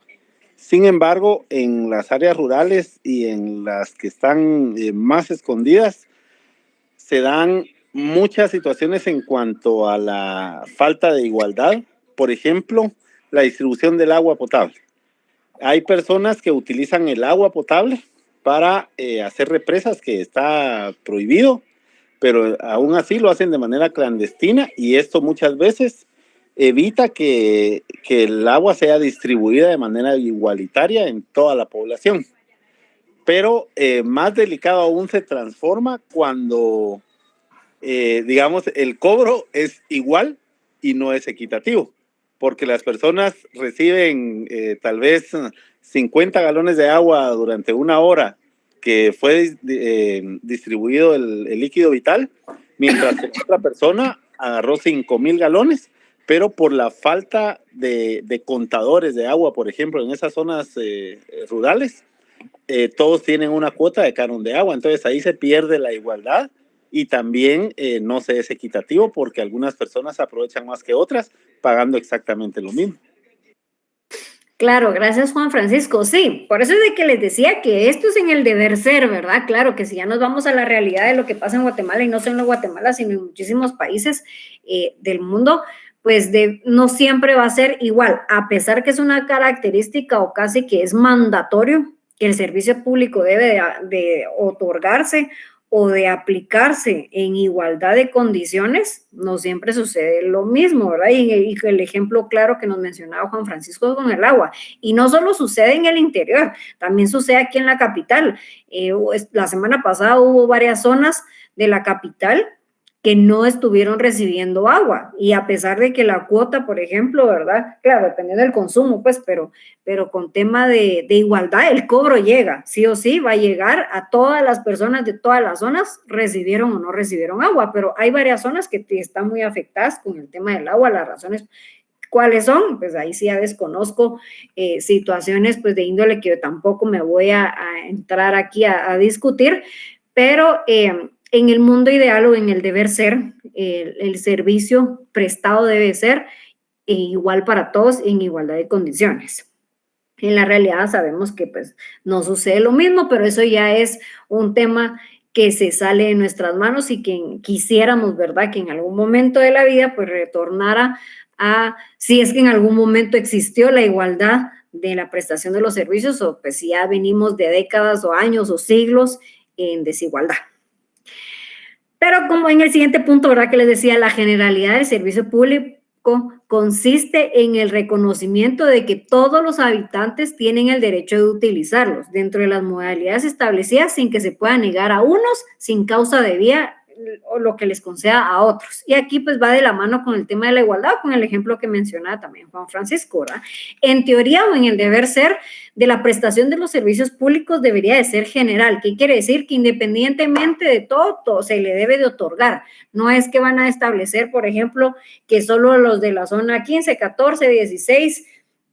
Sin embargo, en las áreas rurales y en las que están más escondidas, se dan muchas situaciones en cuanto a la falta de igualdad. Por ejemplo, la distribución del agua potable. Hay personas que utilizan el agua potable para hacer represas, que está prohibido, pero aún así lo hacen de manera clandestina y esto muchas veces evita que el agua sea distribuida de manera igualitaria en toda la población. Pero más delicado aún se transforma cuando, digamos, el cobro es igual y no es equitativo, porque las personas reciben tal vez 50 galones de agua durante una hora que fue distribuido el líquido vital, mientras que otra persona agarró 5,000 galones, pero por la falta de contadores de agua, por ejemplo, en esas zonas rurales, todos tienen una cuota de canon de agua, entonces ahí se pierde la igualdad y también no se es equitativo porque algunas personas aprovechan más que otras pagando exactamente lo mismo. Claro, gracias Juan Francisco. Sí, por eso es de que les decía que esto es en el deber ser, ¿verdad? Claro que si ya nos vamos a la realidad de lo que pasa en Guatemala, y no solo en Guatemala, sino en muchísimos países del mundo, pues no siempre va a ser igual, a pesar que es una característica o casi que es mandatorio que el servicio público debe de otorgarse o de aplicarse en igualdad de condiciones, no siempre sucede lo mismo, ¿verdad? Y el ejemplo claro que nos mencionaba Juan Francisco con el agua. Y no solo sucede en el interior, también sucede aquí en la capital. La semana pasada hubo varias zonas de la capital que no estuvieron recibiendo agua, y a pesar de que la cuota, por ejemplo, ¿verdad? Claro, dependiendo del consumo, pues, pero con tema de igualdad, el cobro llega, sí o sí, va a llegar a todas las personas de todas las zonas, recibieron o no recibieron agua, pero hay varias zonas que están muy afectadas con el tema del agua. Las razones ¿cuáles son? Pues ahí sí ya desconozco situaciones pues de índole que yo tampoco me voy a entrar aquí a discutir, pero en el mundo ideal o en el deber ser, el servicio prestado debe ser igual para todos en igualdad de condiciones. En la realidad sabemos que pues no sucede lo mismo, pero eso ya es un tema que se sale de nuestras manos y que quisiéramos, ¿verdad? Que en algún momento de la vida pues retornara a, si es que en algún momento existió la igualdad de la prestación de los servicios, o pues si ya venimos de décadas o años o siglos en desigualdad. Pero como en el siguiente punto, ¿verdad? Que les decía, la generalidad del servicio público consiste en el reconocimiento de que todos los habitantes tienen el derecho de utilizarlos dentro de las modalidades establecidas sin que se pueda negar a unos sin causa debida o lo que les conceda a otros. Y aquí pues va de la mano con el tema de la igualdad, con el ejemplo que mencionaba también Juan Francisco, ¿verdad? En teoría o en el deber ser de la prestación de los servicios públicos debería de ser general. ¿Qué quiere decir? Que independientemente de todo se le debe de otorgar. No es que van a establecer, por ejemplo, que solo los de la zona 15, 14, 16,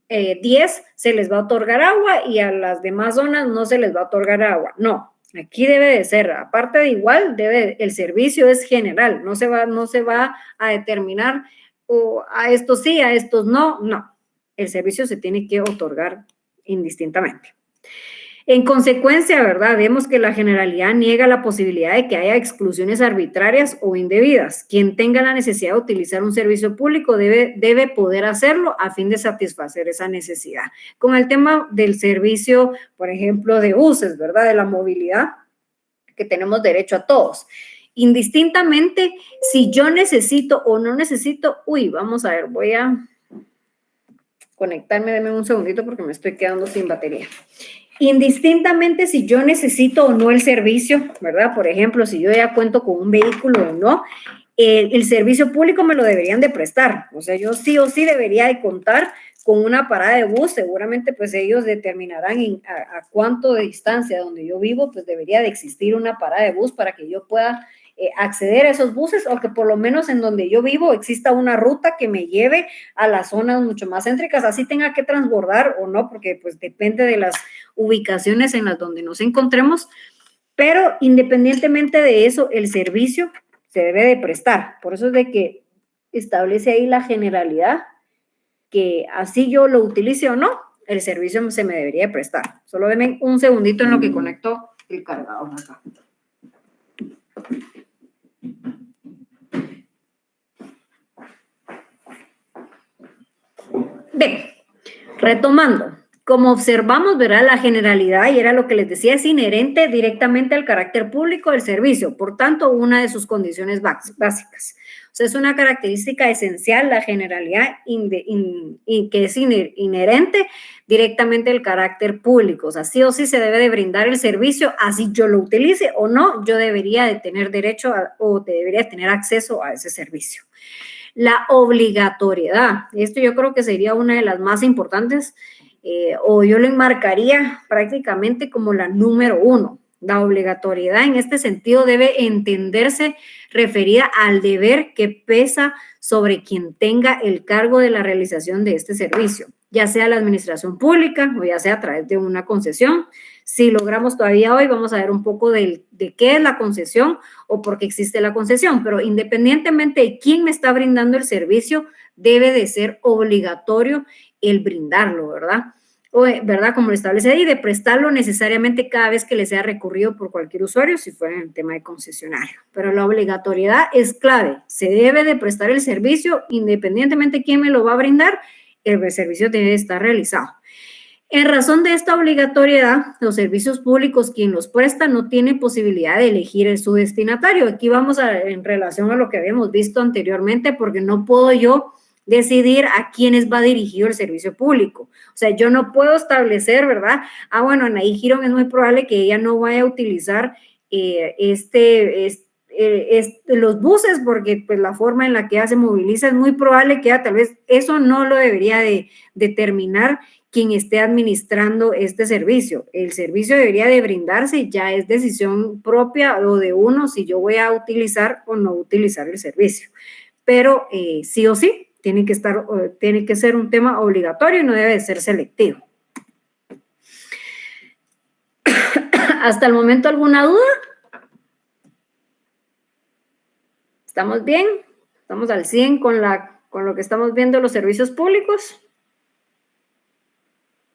10 se les va a otorgar agua y a las demás zonas no se les va a otorgar agua. No. Aquí debe de ser, aparte de igual, el servicio es general, no se va a determinar a estos sí, a estos no, no. El servicio se tiene que otorgar indistintamente. En consecuencia, ¿verdad? Vemos que la generalidad niega la posibilidad de que haya exclusiones arbitrarias o indebidas. Quien tenga la necesidad de utilizar un servicio público debe poder hacerlo a fin de satisfacer esa necesidad. Con el tema del servicio, por ejemplo, de buses, ¿verdad? De la movilidad, que tenemos derecho a todos. Indistintamente, si yo necesito o no necesito, vamos a ver, voy a conectarme, denme un segundito porque me estoy quedando sin batería. Indistintamente si yo necesito o no el servicio, ¿verdad? Por ejemplo, si yo ya cuento con un vehículo o no, el servicio público me lo deberían de prestar. O sea, yo sí o sí debería de contar con una parada de bus. Seguramente pues ellos determinarán a cuánto de distancia donde yo vivo, pues debería de existir una parada de bus para que yo pueda acceder a esos buses, o que por lo menos en donde yo vivo exista una ruta que me lleve a las zonas mucho más céntricas, así tenga que transbordar o no, porque pues depende de las ubicaciones en las donde nos encontremos, pero independientemente de eso, el servicio se debe de prestar. Por eso es de que establece ahí la generalidad, que así yo lo utilice o no, el servicio se me debería de prestar. Solo denme un segundito en lo que conecto el cargador acá. Bien, retomando, como observamos, ¿verdad? La generalidad, y era lo que les decía, es inherente directamente al carácter público del servicio, por tanto, una de sus condiciones básicas. O sea, es una característica esencial, la generalidad, que es inherente directamente al carácter público. O sea, sí o sí se debe de brindar el servicio, así yo lo utilice o no, yo debería de tener derecho o debería tener acceso a ese servicio. La obligatoriedad, esto yo creo que sería una de las más importantes, o yo lo enmarcaría prácticamente como la número 1. La obligatoriedad en este sentido debe entenderse referida al deber que pesa sobre quien tenga el cargo de la realización de este servicio, ya sea la administración pública o ya sea a través de una concesión. Si logramos todavía hoy, vamos a ver un poco de qué es la concesión o por qué existe la concesión, pero independientemente de quién me está brindando el servicio, debe de ser obligatorio el brindarlo, ¿verdad? ¿Verdad? Como lo establece ahí, de prestarlo necesariamente cada vez que le sea recurrido por cualquier usuario, si fuera en el tema de concesionario. Pero la obligatoriedad es clave. Se debe de prestar el servicio, independientemente de quién me lo va a brindar, el servicio debe estar realizado. En razón de esta obligatoriedad, los servicios públicos, quien los presta, no tiene posibilidad de elegir su destinatario. Aquí vamos en relación a lo que habíamos visto anteriormente, porque no puedo yo decidir a quiénes va dirigido el servicio público. O sea, yo no puedo establecer, ¿verdad? Bueno, Anaí Girón es muy probable que ella no vaya a utilizar los buses, porque pues la forma en la que ella se moviliza es muy probable que ella tal vez eso no lo debería de determinar quien esté administrando este servicio. El servicio debería de brindarse, ya es decisión propia o de uno si yo voy a utilizar o no utilizar el servicio. Pero sí o sí, tiene que ser un tema obligatorio y no debe de ser selectivo. ¿Hasta el momento alguna duda? ¿Estamos bien? ¿Estamos al 100 con lo que estamos viendo los servicios públicos?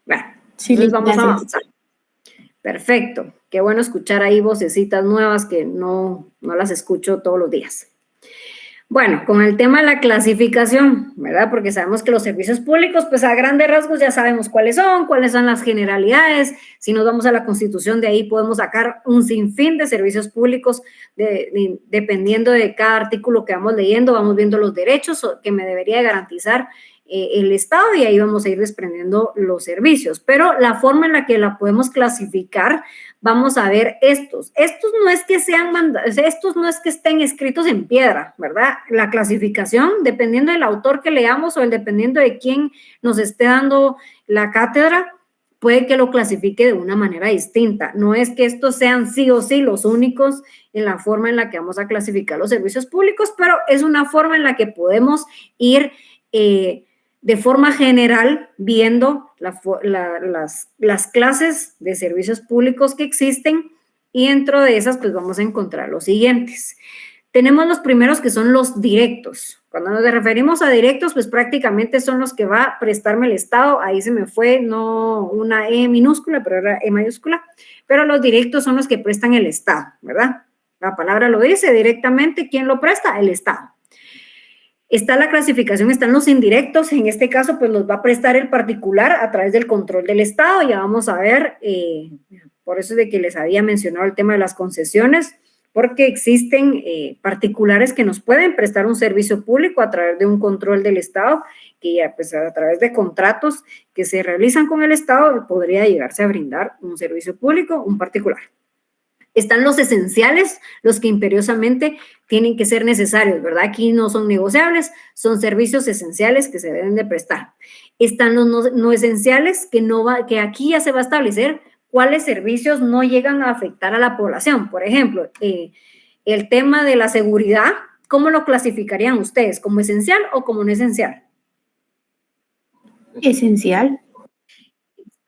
Bueno, sí, entonces vamos a avanzar. Perfecto. Qué bueno escuchar ahí vocecitas nuevas que no las escucho todos los días. Bueno, con el tema de la clasificación, ¿verdad? Porque sabemos que los servicios públicos, pues a grandes rasgos ya sabemos cuáles son las generalidades. Si nos vamos a la Constitución, de ahí podemos sacar un sinfín de servicios públicos, dependiendo de cada artículo que vamos leyendo, vamos viendo los derechos que me debería garantizar el Estado, y ahí vamos a ir desprendiendo los servicios. Pero la forma en la que la podemos clasificar, vamos a ver estos no es que estos no es que estén escritos en piedra, ¿verdad? La clasificación, dependiendo del autor que leamos o dependiendo de quién nos esté dando la cátedra, puede que lo clasifique de una manera distinta. No es que estos sean sí o sí los únicos en la forma en la que vamos a clasificar los servicios públicos, pero es una forma en la que podemos ir de forma general viendo las clases de servicios públicos que existen, y dentro de esas pues vamos a encontrar los siguientes. Tenemos los primeros que son los directos. Cuando nos referimos a directos, pues prácticamente son los que va a prestarme el Estado. Ahí se me fue, no una E minúscula, pero era E mayúscula. Pero los directos son los que prestan el Estado, ¿verdad? La palabra lo dice directamente. ¿Quién lo presta? El Estado. Está la clasificación, están los indirectos. En este caso, pues los va a prestar el particular a través del control del Estado. Ya vamos a ver, por eso es de que les había mencionado el tema de las concesiones, porque existen particulares que nos pueden prestar un servicio público a través de un control del Estado, que ya pues a través de contratos que se realizan con el Estado podría llegarse a brindar un servicio público, un particular. Están los esenciales, los que imperiosamente tienen que ser necesarios, ¿verdad? Aquí no son negociables, son servicios esenciales que se deben de prestar. Están los no esenciales, que aquí ya se va a establecer cuáles servicios no llegan a afectar a la población. Por ejemplo, el tema de la seguridad, ¿cómo lo clasificarían ustedes? ¿Como esencial o como no esencial? Esencial.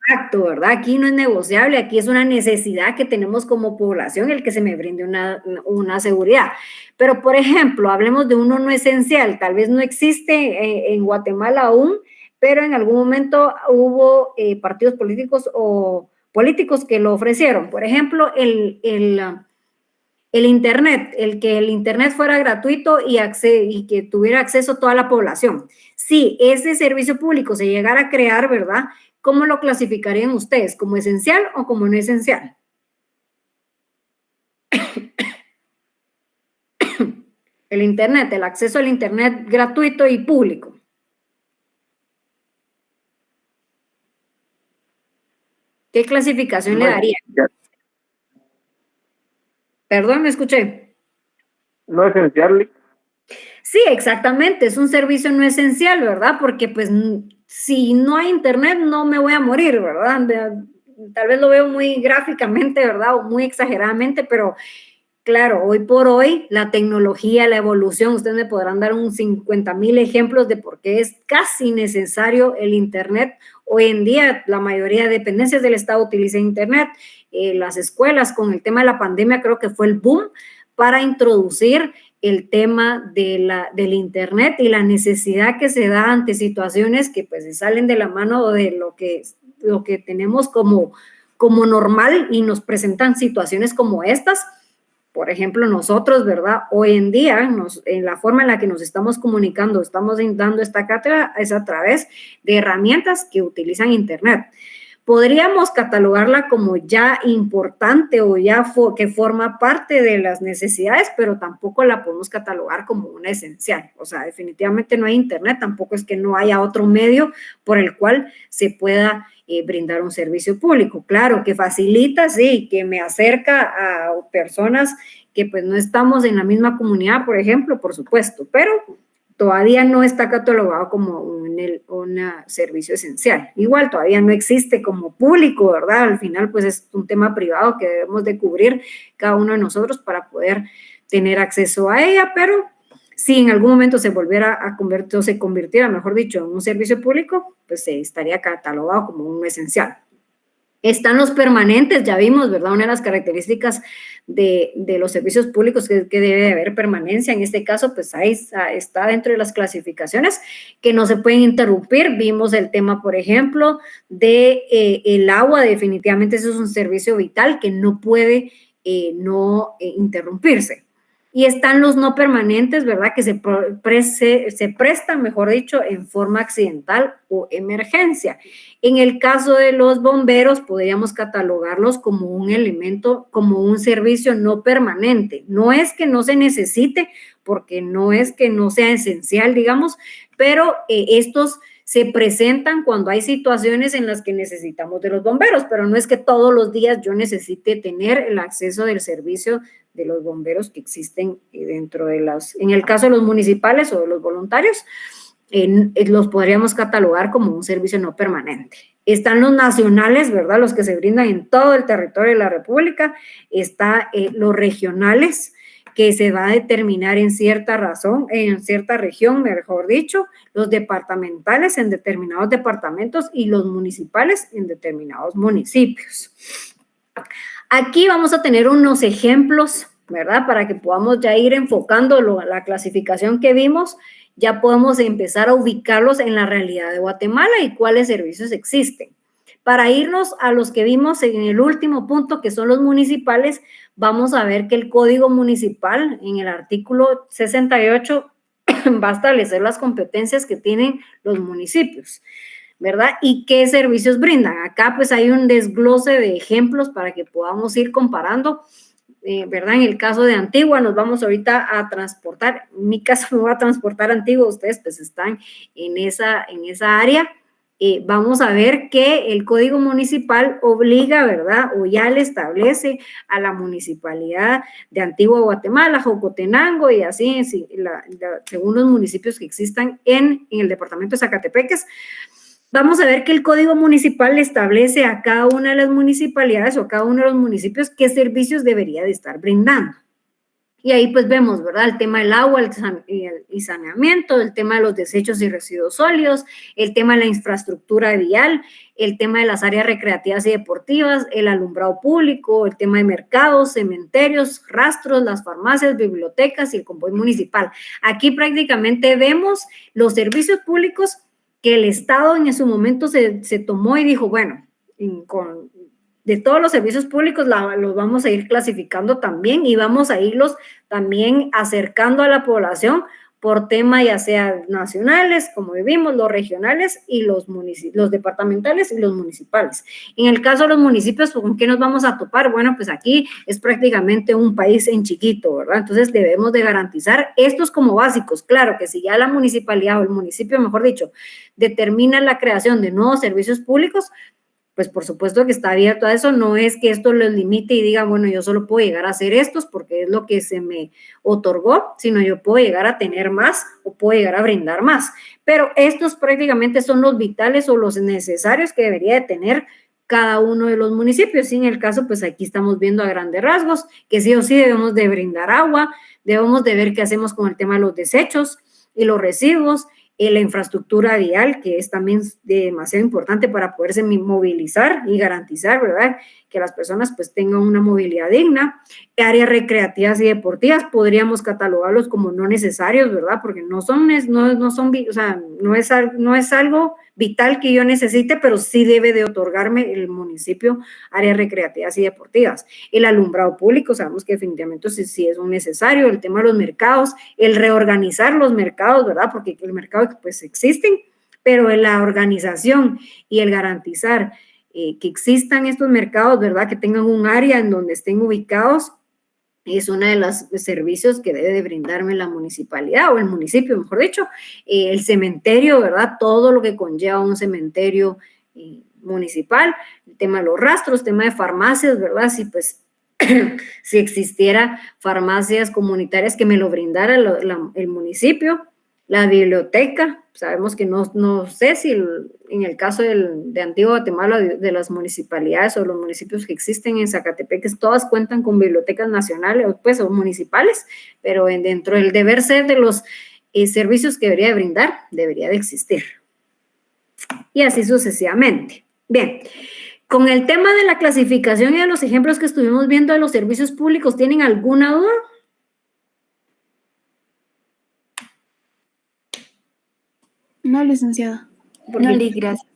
Exacto, ¿verdad? Aquí no es negociable, aquí es una necesidad que tenemos como población el que se me brinde una seguridad. Pero, por ejemplo, hablemos de uno no esencial, tal vez no existe en Guatemala aún, pero en algún momento hubo partidos políticos o políticos que lo ofrecieron. Por ejemplo, el Internet, que el Internet fuera gratuito y que tuviera acceso a toda la población. Si ese servicio público se llegara a crear, ¿verdad? ¿Cómo lo clasificarían ustedes? ¿Como esencial o como no esencial? El Internet, el acceso al Internet gratuito y público. ¿Qué clasificación le daría? Perdón, me escuché. No esencial. Sí, exactamente, es un servicio no esencial, ¿verdad? Porque pues si no hay Internet no me voy a morir, ¿verdad? Tal vez lo veo muy gráficamente, ¿verdad? O muy exageradamente, pero claro, hoy por hoy la tecnología, la evolución, ustedes me podrán dar un 50,000 ejemplos de por qué es casi necesario el Internet. Hoy en día la mayoría de dependencias del Estado utilizan Internet. Las escuelas con el tema de la pandemia creo que fue el boom para introducir el tema del Internet y la necesidad que se da ante situaciones que pues se salen de la mano de lo que tenemos como normal y nos presentan situaciones como estas. Por ejemplo, nosotros, ¿verdad? Hoy en día, en la forma en la que nos estamos comunicando, estamos dando esta cátedra es a través de herramientas que utilizan Internet. Podríamos catalogarla como ya importante o ya que forma parte de las necesidades, pero tampoco la podemos catalogar como una esencial. O sea, definitivamente no hay Internet, tampoco es que no haya otro medio por el cual se pueda brindar un servicio público. Claro, que facilita, sí, que me acerca a personas que pues no estamos en la misma comunidad, por ejemplo, por supuesto, pero todavía no está catalogado como un servicio esencial. Igual todavía no existe como público, ¿verdad? Al final, pues es un tema privado que debemos de cubrir cada uno de nosotros para poder tener acceso a ella, pero si en algún momento se volviera a convertir, o se convirtiera, mejor dicho, en un servicio público, pues se estaría catalogado como un esencial. Están los permanentes, ya vimos, ¿verdad? Una de las características de los servicios públicos que debe de haber permanencia. En este caso, pues ahí está dentro de las clasificaciones que no se pueden interrumpir. Vimos el tema, por ejemplo, de el agua. Definitivamente eso es un servicio vital que no puede no interrumpirse. Y están los no permanentes, ¿verdad? Que se prestan, mejor dicho, en forma accidental o emergencia. En el caso de los bomberos, podríamos catalogarlos como un elemento, como un servicio no permanente. No es que no se necesite, porque no es que no sea esencial, digamos, pero estos se presentan cuando hay situaciones en las que necesitamos de los bomberos, pero no es que todos los días yo necesite tener el acceso del servicio de los bomberos que existen dentro de en el caso de los municipales o de los voluntarios, los podríamos catalogar como un servicio no permanente. Están los nacionales, ¿verdad? Los que se brindan en todo el territorio de la República. Está los regionales, que se va a determinar en cierta región, mejor dicho, los departamentales en determinados departamentos y los municipales en determinados municipios. Aquí vamos a tener unos ejemplos ¿verdad? Para que podamos ya ir enfocando la clasificación que vimos, ya podemos empezar a ubicarlos en la realidad de Guatemala y cuáles servicios existen. Para irnos a los que vimos en el último punto, que son los municipales, vamos a ver que el Código Municipal, en el artículo 68, va a establecer las competencias que tienen los municipios, ¿verdad? Y qué servicios brindan. Acá pues hay un desglose de ejemplos para que podamos ir comparando, ¿verdad? En el caso de Antigua nos vamos ahorita a transportar, en mi caso me voy a transportar a Antigua, ustedes pues están en esa área. Vamos a ver que el Código Municipal obliga, ¿verdad? O ya le establece a la municipalidad de Antigua Guatemala, Jocotenango y así, según los municipios que existan en el departamento de Zacatepeques. Vamos a ver que el Código Municipal le establece a cada una de las municipalidades o a cada uno de los municipios qué servicios debería de estar brindando. Y ahí pues vemos, ¿verdad? El tema del agua y saneamiento, el tema de los desechos y residuos sólidos, el tema de la infraestructura vial, el tema de las áreas recreativas y deportivas, el alumbrado público, el tema de mercados, cementerios, rastros, las farmacias, bibliotecas y el convoy municipal. Aquí prácticamente vemos los servicios públicos que el Estado en su momento se tomó y dijo, bueno, de todos los servicios públicos los vamos a ir clasificando también y vamos a irlos también acercando a la población por tema ya sea nacionales, como vivimos, los regionales y los departamentales y los municipales. En el caso de los municipios, ¿con qué nos vamos a topar? Bueno, pues aquí es prácticamente un país en chiquito, ¿verdad? Entonces debemos de garantizar estos como básicos. Claro que si ya la municipalidad o el municipio, mejor dicho, determina la creación de nuevos servicios públicos, pues por supuesto que está abierto a eso, no es que esto lo limite y diga, bueno, yo solo puedo llegar a hacer estos porque es lo que se me otorgó, sino yo puedo llegar a tener más o puedo llegar a brindar más. Pero estos prácticamente son los vitales o los necesarios que debería de tener cada uno de los municipios. Y en el caso, pues aquí estamos viendo a grandes rasgos que sí o sí debemos de brindar agua, debemos de ver qué hacemos con el tema de los desechos y los residuos, la infraestructura vial, que es también demasiado importante para poderse movilizar y garantizar, ¿verdad?, que las personas pues tengan una movilidad digna. Áreas recreativas y deportivas podríamos catalogarlos como no necesarios, ¿verdad?, porque no es algo vital que yo necesite, pero sí debe de otorgarme el municipio áreas recreativas y deportivas. El alumbrado público, sabemos que definitivamente sí es un necesario. El tema de los mercados, el reorganizar los mercados, ¿verdad?, porque el mercado pues existen, pero en la organización y el garantizar que existan estos mercados, ¿verdad?, que tengan un área en donde estén ubicados, es uno de los servicios que debe de brindarme la municipalidad o el municipio, mejor dicho. El cementerio, ¿verdad?, todo lo que conlleva un cementerio municipal, el tema de los rastros, tema de farmacias, ¿verdad?, si existiera farmacias comunitarias que me lo brindara el municipio. La biblioteca, sabemos que no sé si en el caso de Antigua Guatemala, de las municipalidades o los municipios que existen en Zacatepeques, todas cuentan con bibliotecas nacionales pues, o municipales, pero dentro del deber ser de los servicios que debería de brindar, debería de existir. Y así sucesivamente. Bien, con el tema de la clasificación y de los ejemplos que estuvimos viendo de los servicios públicos, ¿tienen alguna duda? No, licenciada. No, gracias.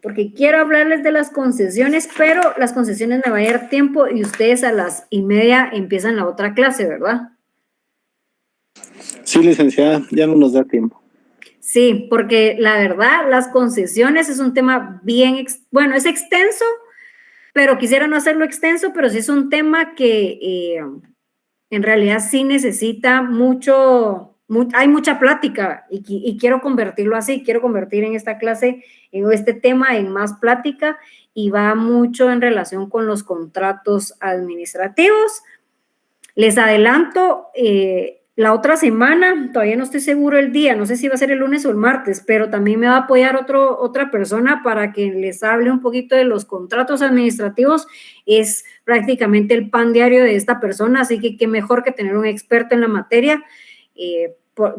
Porque quiero hablarles de las concesiones, pero las concesiones me va a dar tiempo y ustedes a las 1:30 empiezan la otra clase, ¿verdad? Sí, licenciada, ya no nos da tiempo. Sí, porque la verdad, las concesiones es un tema bien, bueno, es extenso, pero quisiera no hacerlo extenso, pero sí es un tema que en realidad sí necesita hay mucha plática y quiero convertirlo así, quiero convertir en esta clase, en este tema, en más plática, y va mucho en relación con los contratos administrativos. Les adelanto, la otra semana, todavía no estoy seguro el día, no sé si va a ser el lunes o el martes, pero también me va a apoyar otra persona para que les hable un poquito de los contratos administrativos. Es prácticamente el pan diario de esta persona, así que qué mejor que tener un experto en la materia,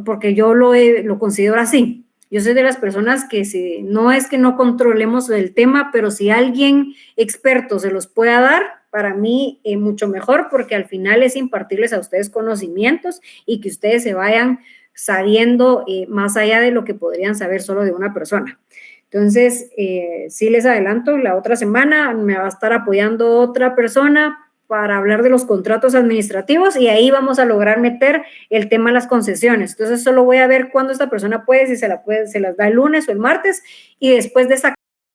porque yo lo considero así. Yo soy de las personas que no es que no controlemos el tema, pero si alguien experto se los pueda dar, para mí mucho mejor, porque al final es impartirles a ustedes conocimientos y que ustedes se vayan sabiendo más allá de lo que podrían saber solo de una persona. Entonces, sí les adelanto, la otra semana me va a estar apoyando otra persona para hablar de los contratos administrativos y ahí vamos a lograr meter el tema de las concesiones. Entonces, solo voy a ver cuándo esta persona puede, si se las da el lunes o el martes, y después de esa